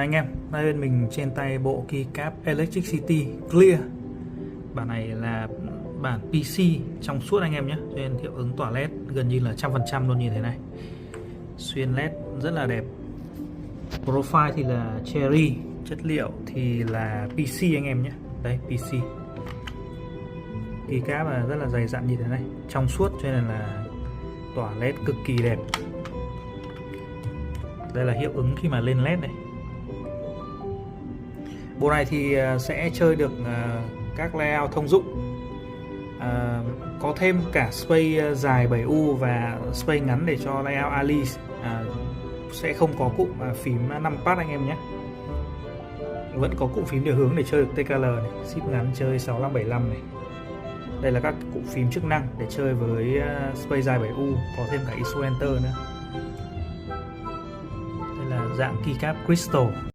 Anh em, đây bên mình trên tay bộ keycap Electricity Clear. Bản này là bản PC trong suốt anh em nhé, cho nên hiệu ứng tỏa LED gần như là 100% luôn như thế này. Xuyên LED rất là đẹp. Profile thì là Cherry, chất liệu thì là PC anh em nhé. Đây PC. Keycap là rất là dày dặn như thế này, trong suốt cho nên là tỏa LED cực kỳ đẹp. Đây là hiệu ứng khi mà lên LED này. Bộ này thì sẽ chơi được các layout thông dụng, có thêm cả space dài 7U và space ngắn để cho layout Alice. Sẽ không có cụm phím 5 pad anh em nhé. Vẫn có cụm phím điều hướng để chơi được TKL này, ship ngắn chơi 6575 này. Đây là các cụm phím chức năng để chơi với space dài 7U, có thêm cả ISO Enter nữa. Đây là dạng keycap Crystal.